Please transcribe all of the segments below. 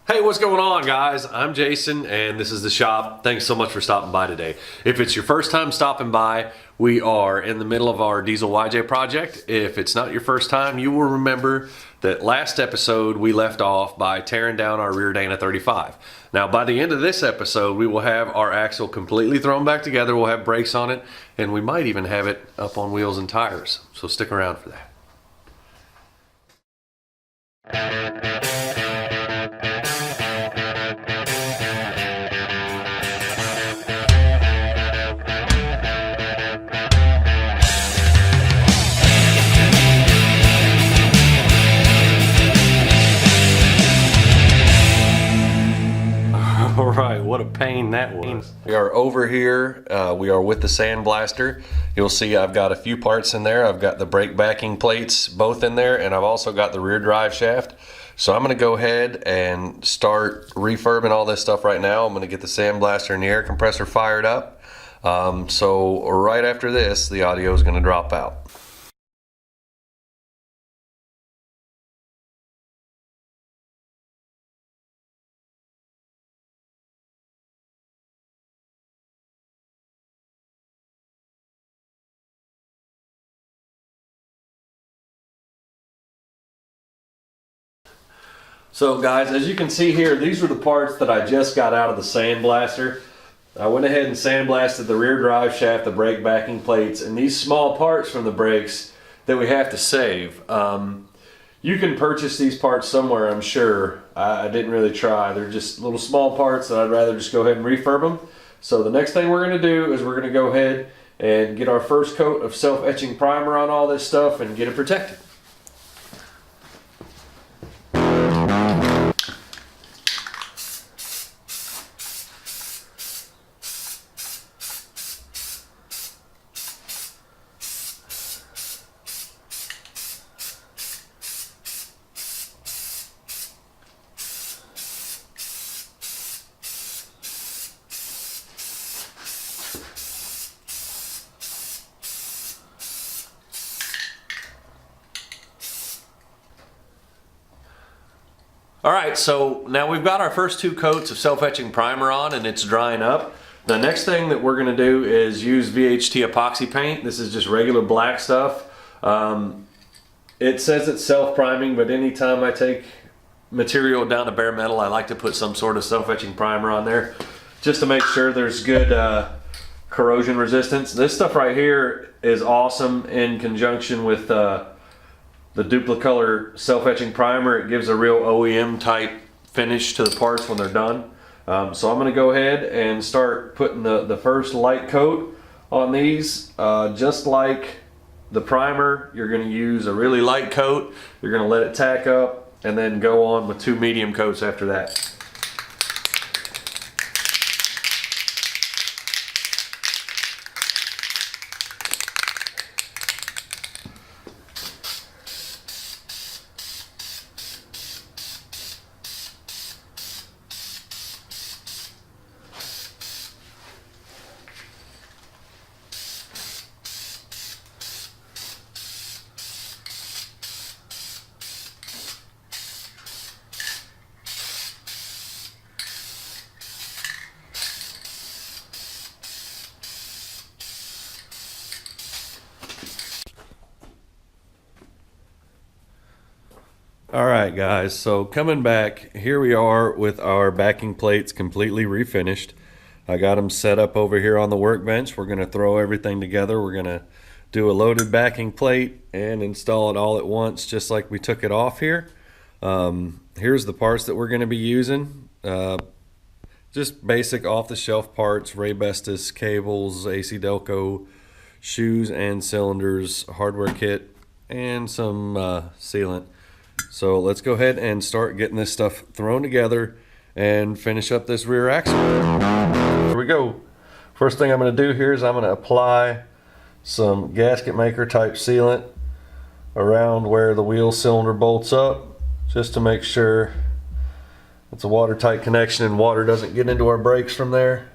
Hey, what's going on, guys? I'm Jason and this is the shop. Thanks so much for stopping by today. If it's your first time stopping by, we are in the middle of our diesel YJ project. If it's not your first time, you will remember that last episode we left off by tearing down our rear Dana 35. Now by the end of this episode, we will have our axle completely thrown back together. We'll have brakes on it and we might even have it up on wheels and tires. So stick around for that. All right, what a pain that was. We are over here. We are with the sandblaster. You'll see I've got a few parts in there. I've got the brake backing plates both in there, and I've also got the rear drive shaft. So I'm gonna go ahead and start refurbing all this stuff right now. I'm gonna get the sandblaster and the air compressor fired up. So right after this, the audio is gonna drop out. So guys, as you can see here, these are the parts that I just got out of the sandblaster. I went ahead and sandblasted the rear drive shaft, the brake backing plates, and these small parts from the brakes that we have to save. You can purchase these parts somewhere, I'm sure. I didn't really try. They're just little small parts that I'd rather just go ahead and refurb them. So the next thing we're gonna do is we're gonna go ahead and get our first coat of self-etching primer on all this stuff and get it protected. All right, so now we've got our first two coats of self-etching primer on and it's drying up. The next thing that we're gonna do is use VHT epoxy paint. This is just regular black stuff. It says it's self-priming, but anytime I take material down to bare metal, I like to put some sort of self-etching primer on there just to make sure there's good corrosion resistance. This stuff right here is awesome in conjunction with the Duplicolor self-etching primer. It gives a real OEM type finish to the parts when they're done. So I'm gonna go ahead and start putting the first light coat on these. Just like the primer, you're gonna use a really light coat. You're gonna let it tack up and then go on with two medium coats after that. All right, guys, so coming back, here we are with our backing plates completely refinished. I got them set up over here on the workbench. We're gonna throw everything together. We're gonna do a loaded backing plate and install it all at once, just like we took it off here. Here's the parts that we're gonna be using. Just basic off-the-shelf parts, Raybestos cables, AC Delco, shoes and cylinders, hardware kit, and some sealant. So let's go ahead and start getting this stuff thrown together and finish up this rear axle. Here we go. First thing I'm going to do here is I'm going to apply some gasket maker type sealant around where the wheel cylinder bolts up, just to make sure it's a watertight connection and water doesn't get into our brakes from there.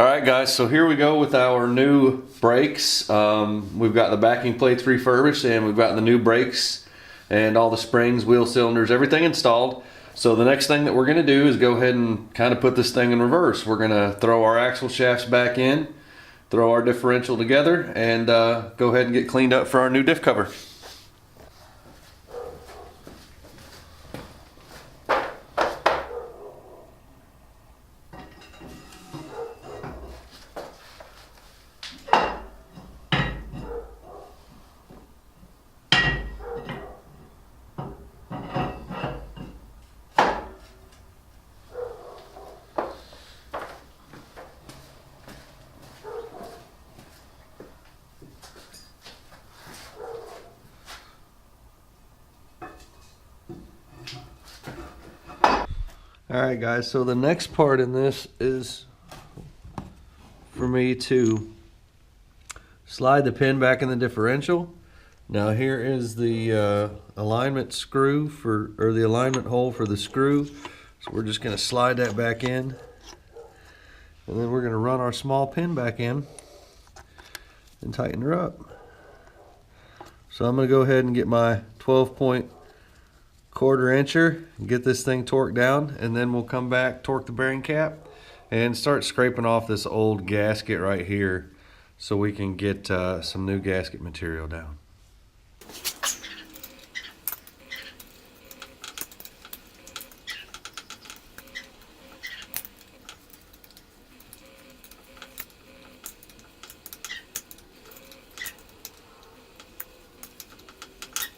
All right, guys, so here we go with our new brakes. We've got the backing plates refurbished, and we've got the new brakes and all the springs, wheel cylinders, everything installed. So the next thing that we're gonna do is go ahead and kind of put this thing in reverse. We're gonna throw our axle shafts back in, throw our differential together, and go ahead and get cleaned up for our new diff cover. Alright guys, so the next part in this is for me to slide the pin back in the differential. Now here is the alignment screw or the alignment hole for the screw. So we're just going to slide that back in, and then we're going to run our small pin back in and tighten her up. So I'm going to go ahead and get my 12-point quarter incher and get this thing torqued down, and then we'll come back, torque the bearing cap, and start scraping off this old gasket right here so we can get some new gasket material down.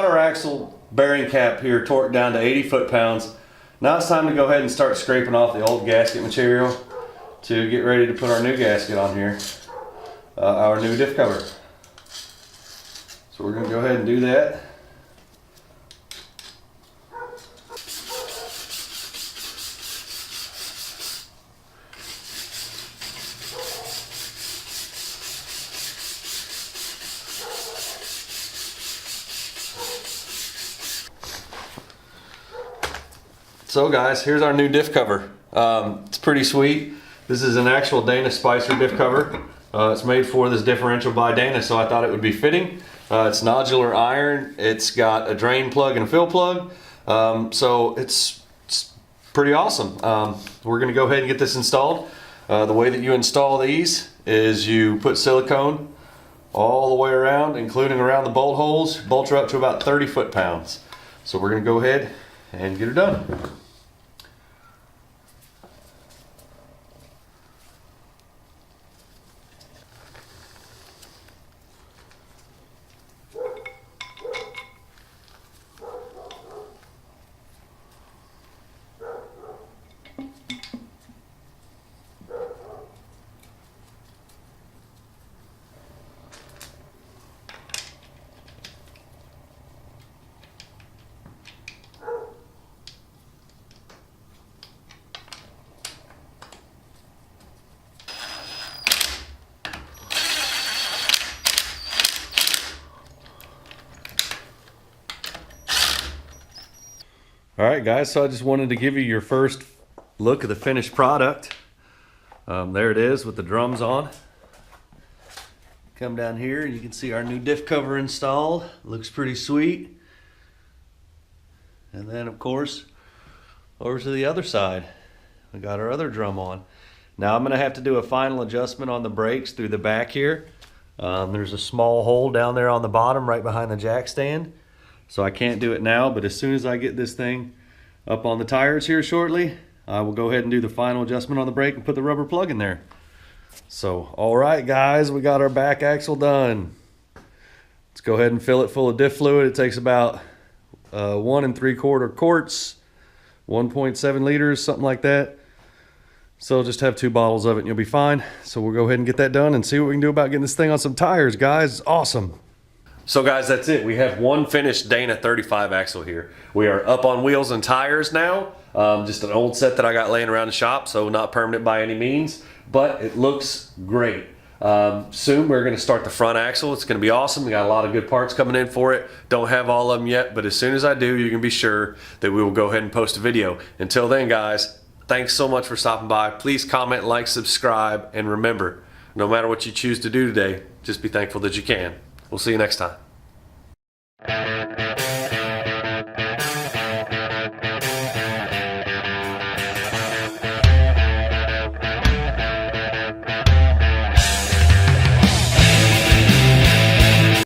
Our axle bearing cap here torqued down to 80 foot-pounds. Now it's time to go ahead and start scraping off the old gasket material to get ready to put our new gasket on here, our new diff cover. So we're going to go ahead and do that. So guys, here's our new diff cover. It's pretty sweet. This is an actual Dana Spicer diff cover. It's made for this differential by Dana, so I thought it would be fitting. It's nodular iron. It's got a drain plug and a fill plug. So it's pretty awesome. We're gonna go ahead and get this installed. The way that you install these is you put silicone all the way around, including around the bolt holes. Bolts are up to about 30 foot-pounds. So we're gonna go ahead and get her done. Alright guys, so I just wanted to give you your first look at the finished product. There it is with the drums on. Come down here and you can see our new diff cover installed. Looks pretty sweet. And then of course, over to the other side, we got our other drum on. Now I'm going to have to do a final adjustment on the brakes through the back here. There's a small hole down there on the bottom right behind the jack stand. So I can't do it now, but as soon as I get this thing up on the tires here shortly, I will go ahead and do the final adjustment on the brake and put the rubber plug in there. So, all right guys, we got our back axle done. Let's go ahead and fill it full of diff fluid. It takes about 1 3/4 quarts, 1.7 liters, something like that. So just have 2 bottles of it and you'll be fine. So we'll go ahead and get that done and see what we can do about getting this thing on some tires, guys. Awesome. So guys, that's it. We have one finished Dana 35 axle here. We are up on wheels and tires now. Just an old set that I got laying around the shop, so not permanent by any means, but it looks great. Soon we're going to start the front axle. It's going to be awesome. We got a lot of good parts coming in for it. Don't have all of them yet, but as soon as I do, you can be sure that we will go ahead and post a video. Until then, guys, Thanks so much for stopping by. Please comment, like, subscribe, and remember, no matter what you choose to do today, just be thankful that you can. We'll see you next time.